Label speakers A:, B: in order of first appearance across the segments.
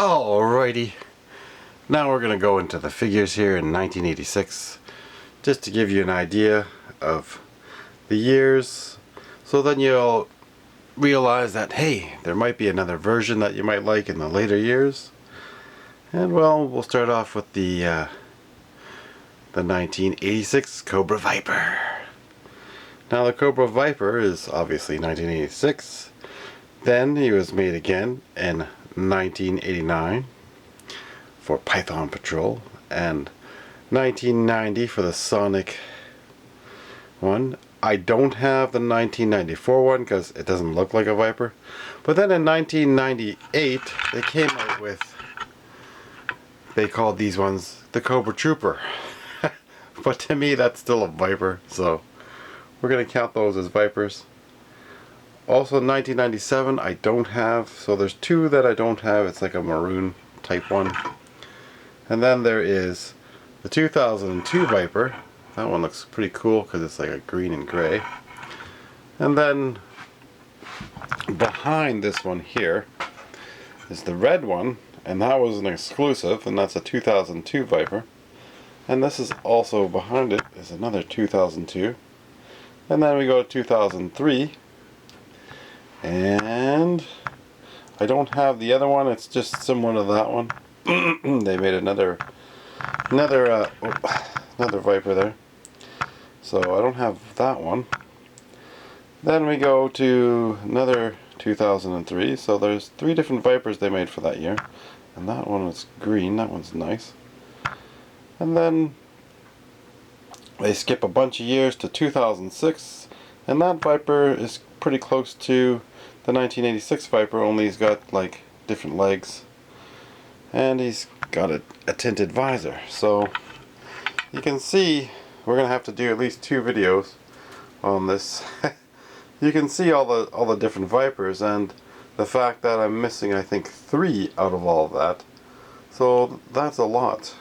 A: Alrighty, now we're going to go into the figures here in 1986, just to give you an idea of the years, so then you'll realize that, hey, there might be another version that you might like in the later years. And well, we'll start off with the 1986 Cobra Viper. Now the Cobra Viper is obviously 1986. Then he was made again in 1989 for Python Patrol, and 1990 for the Sonic one. I don't have the 1994 one because it doesn't look like a Viper. But then in 1998 they came out with, they called these ones the Cobra Trooper. But to me that's still a Viper, so we're going to count those as Vipers. Also 1997 I don't have, so there's two that I don't have. It's like a maroon type one. And then there is the 2002 Viper. That one looks pretty cool because it's like a green and gray. And then behind this one here is the red one, and that was an exclusive, and that's a 2002 Viper. And this is also behind it is another 2002. And then we go to 2003. And I don't have the other one. It's just similar to that one. They made another Viper there. So I don't have that one. Then we go to another 2003. So there's three different Vipers they made for that year. And that one is green. That one's nice. And then they skip a bunch of years to 2006. And that Viper is pretty close to the 1986 Viper, only he's got like different legs. And he's got a tinted visor. So you can see we're going to have to do at least 2 videos on this. You can see all the different Vipers, and the fact that I'm missing I think 3 out of all of that. So that's a lot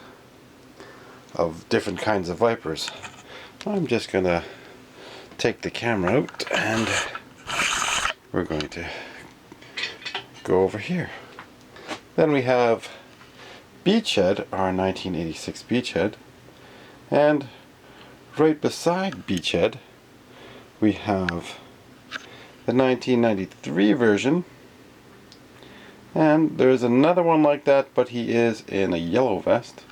A: of different kinds of Vipers. I'm just going to take the camera out and we're going to go over here. Then we have Beachhead, our 1986 Beachhead, and right beside Beachhead we have the 1993 version, and there's another one like that, but he is in a yellow vest.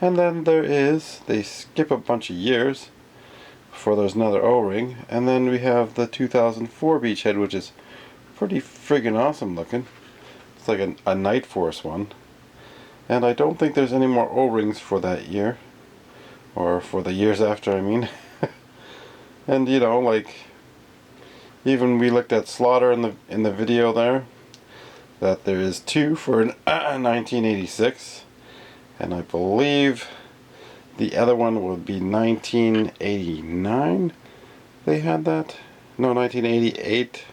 A: And then there is, they skip a bunch of years before there's another O-ring, and then we have the 2004 Beachhead, which is pretty friggin' awesome looking. It's like a Night Force one. And I don't think there's any more O-rings for that year, or for the years after, I mean. And you know, like, even we looked at Slaughter in the video there, that there is 2 for 1986, and I believe the other one would be 1989. They had that. No, 1988.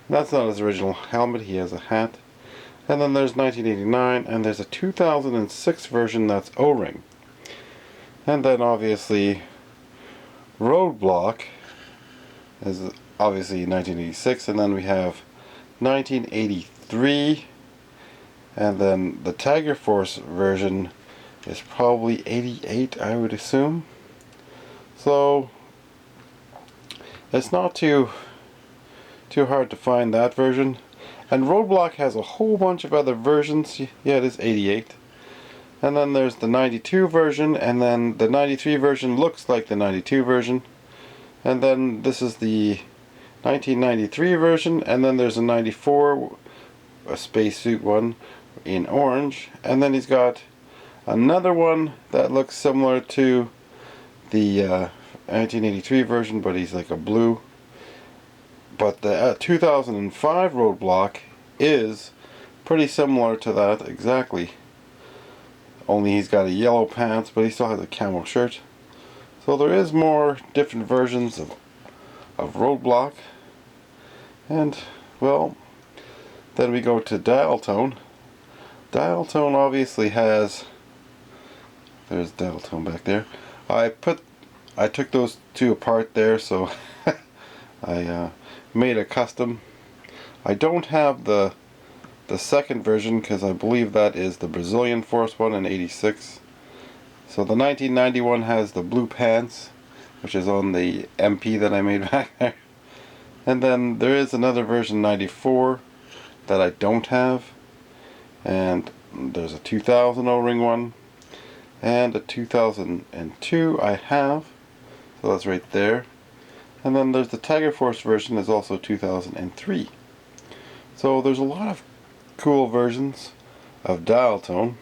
A: That's not his original helmet. He has a hat. And then there's 1989, and there's a 2006 version that's O-ring. And then obviously Roadblock is obviously 1986, and then we have 1983, and then the Tiger Force version is probably 88, I would assume. So it's not too hard to find that version. And Roadblock has a whole bunch of other versions. Yeah, it is 88. And then there's the 92 version, and then the 93 version looks like the 92 version. And then this is the 1993 version, and then there's a 94, a spacesuit one in orange. And then he's got another one that looks similar to the 1983 version, but he's like a blue. But the 2005 Roadblock is pretty similar to that exactly. Only he's got a yellow pants, but he still has a camo shirt. So there is more different versions of Roadblock. And, well, then we go to Dial Tone. Dial Tone obviously has, there's Dial Tone back there. I took those 2 apart there, so I made a custom. I don't have the the second version because I believe that is the Brazilian Force one in '86. So the 1991 has the blue pants, which is on the MP that I made back there. And then there is another version, '94, that I don't have. And there's a 2000 O-ring one. And a 2002 I have. So that's right there. And then there's the Tiger Force version is also 2003. So there's a lot of cool versions of dial tone.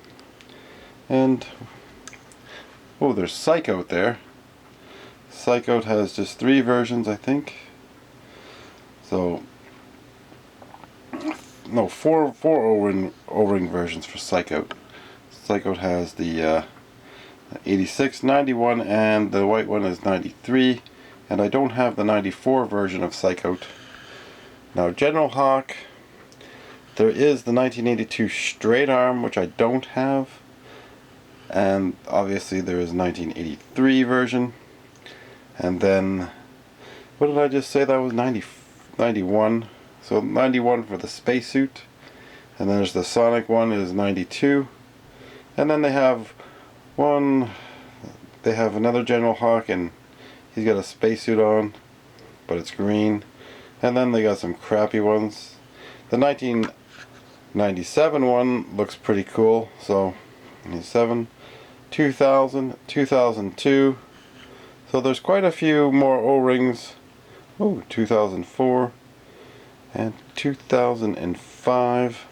A: And oh, there's Psych-Out there. Psych-Out has just 3 versions, I think. So no, four O-ring versions for Psych-Out. Psych-Out has the 86, 91, and the white one is 93. And I don't have the 94 version of Psych-Out. Now General Hawk, there is the 1982 straight arm, which I don't have. And obviously there is 1983 version. And then, what did I just say? That was 91. So 91 for the spacesuit. And then there's the Sonic one is 92. And then they have another General Hawk, and he's got a spacesuit on, but it's green. And then they got some crappy ones. The 1997 one looks pretty cool. So 97, 2000, 2002. So there's quite a few more O-rings. Oh, 2004 and 2005.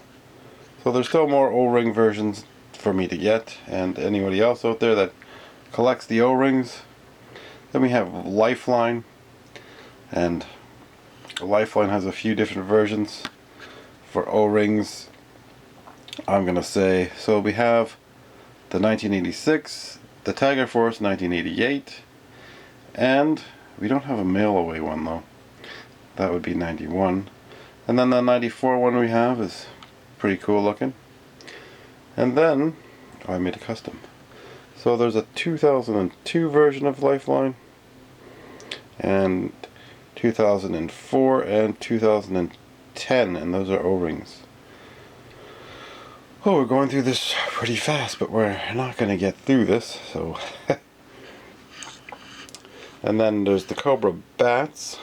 A: So there's still more O-ring versions for me to get, and anybody else out there that collects the O-rings. Then we have Lifeline, and Lifeline has a few different versions for O-rings. I'm gonna say, so we have the 1986, the Tiger Force 1988, and we don't have a mail away one though. That would be 91. And then the 94 one we have is pretty cool looking. And then, I made a custom. So there's a 2002 version of Lifeline, and 2004 and 2010, and those are O-rings. Oh, we're going through this pretty fast, but we're not going to get through this, so. And then there's the Cobra Bats,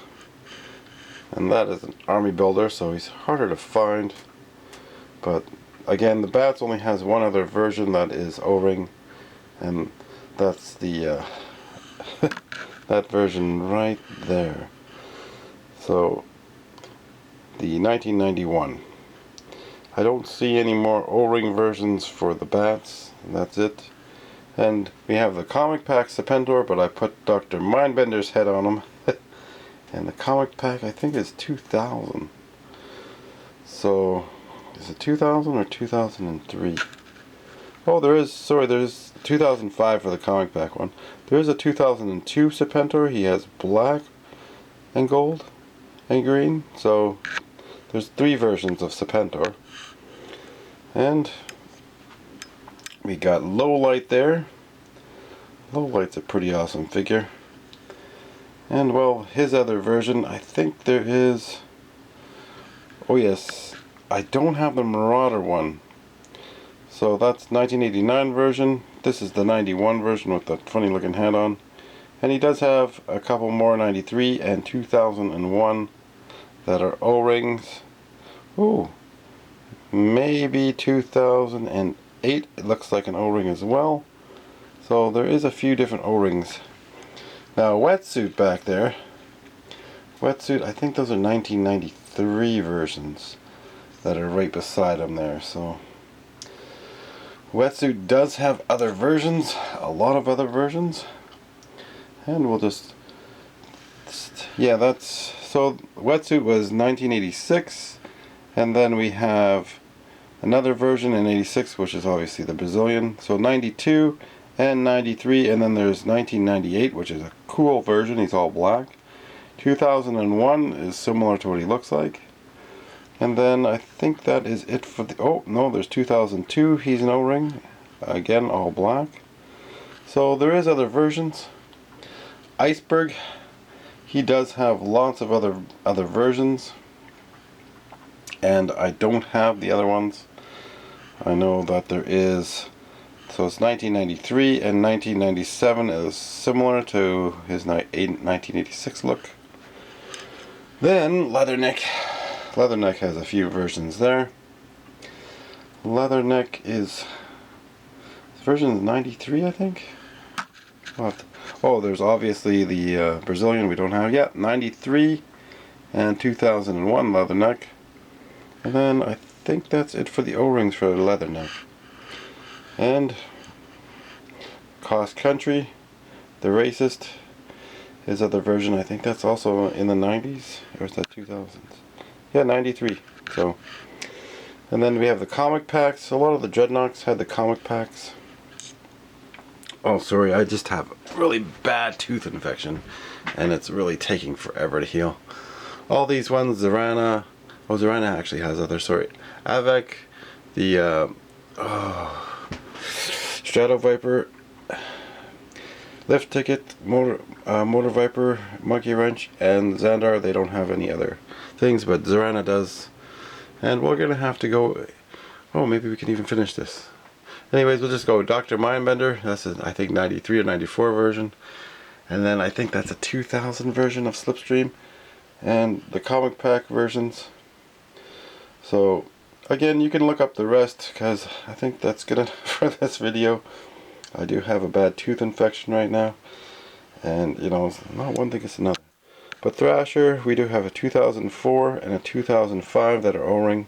A: and that is an army builder, so he's harder to find. But again, the Bats only has one other version that is O-ring, and that's the that version right there. So the 1991. I don't see any more O-ring versions for the Bats, and that's it. And we have the comic pack Sepantor, but I put Dr. Mindbender's head on him. And the comic pack I think is 2000. So is it 2000 or 2003? Oh, there's 2005 for the comic pack one. There is a 2002 Sepantor. He has black and gold and green. So there's 3 versions of Sepantor. And we got Lowlight there. Lowlight's a pretty awesome figure. And well, his other version, I think there is. Oh yes, I don't have the Marauder one. So that's 1989 version. This is the 91 version with that funny looking hat on. And he does have a couple more 93 and 2001 that are O-rings. Ooh, maybe 2008. It looks like an O-ring as well. So there is a few different O-rings. Now Wetsuit back there. Wetsuit, I think those are 1993 versions that are right beside him there. So Wetsuit does have other versions, a lot of other versions. And we'll just, yeah, that's, so Wetsuit was 1986, and then we have another version in 86, which is obviously the Brazilian. So 92 and 93, and then there's 1998, which is a cool version. He's all black. 2001 is similar to what he looks like. And then I think that is it for the, oh no, there's 2002. He's an O-ring, again all black. So there is other versions. Iceberg, he does have lots of other versions. and I don't have the other ones. I know that there is, so it's 1993 and 1997 is similar to his 1986 look. Then Leatherneck. Leatherneck has a few versions there. Leatherneck is version 93, I think. Oh, there's obviously the Brazilian we don't have yet. 93 and 2001 Leatherneck. And then I think that's it for the O-rings for the Leatherneck. And Cross Country, the Racist, his other version, I think that's also in the 90s, or is that 2000s? Yeah, 93. So, and then we have the comic packs. A lot of the Dreadnoks had the comic packs. Oh, sorry, I just have really bad tooth infection, and it's really taking forever to heal. All these ones, Zorana, oh, Zorana actually has other, sorry, Avec, the Strato Viper, Lift Ticket, Motor Viper, Monkey Wrench, and Xandar. They don't have any other things, but Zorana does. And we're gonna have to go, oh, maybe we can even finish this. Anyways, we'll just go Dr. Mindbender. That's a, I think 93 or 94 version. And then I think that's a 2000 version of Slipstream. And the comic pack versions. So again, you can look up the rest, because I think that's good for this video. I do have a bad tooth infection right now, and you know, not one thing is another. But Thrasher, we do have a 2004 and a 2005 that are O-ring.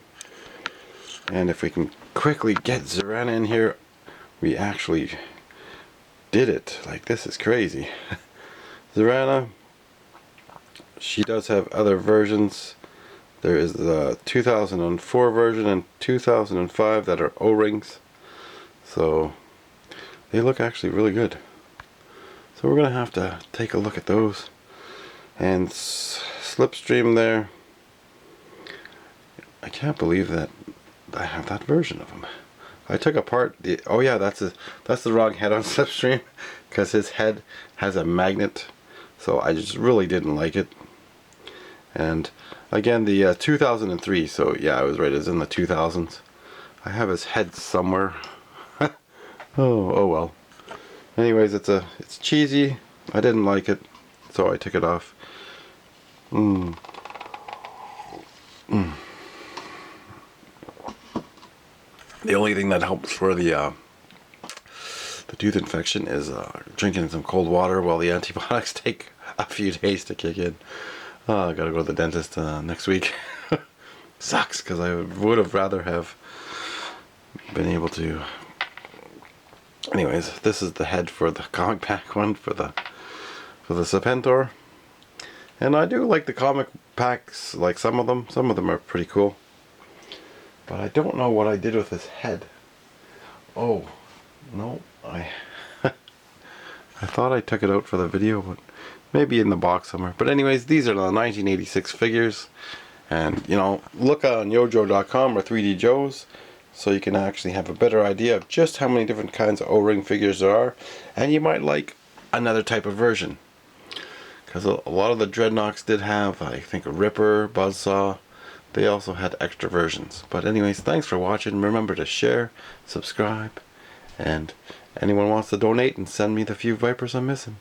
A: And if we can quickly get Zorana in here, we actually did it. Like, this is crazy. Zorana, she does have other versions. There is the 2004 version and 2005 that are O-rings. So they look actually really good. So we're going to have to take a look at those. And Slipstream there. I can't believe that I have that version of him. I took apart the, oh yeah, that's the wrong head on Slipstream, because his head has a magnet. So I just really didn't like it. And again, the 2003, so yeah, I was right, it's in the 2000s. I have his head somewhere. Oh well. Anyways, it's cheesy. I didn't like it, so I took it off. The only thing that helps for the tooth infection is drinking some cold water while the antibiotics take a few days to kick in. I gotta go to the dentist next week. Sucks, because I would have rather have been able to. Anyways, this is the head for the comic pack one for the Sepantor. And I do like the comic packs, like some of them are pretty cool. But I don't know what I did with his head. Oh, no, I thought I took it out for the video, but maybe in the box somewhere. But anyways, these are the 1986 figures. And, you know, look on yojo.com or 3D Joe's, so you can actually have a better idea of just how many different kinds of O-ring figures there are. And you might like another type of version. Because a lot of the Dreadnoks did have, I think, a Ripper, Buzzsaw. They also had extra versions. But anyways, thanks for watching. Remember to share, subscribe, and anyone wants to donate and send me the few Vipers I'm missing.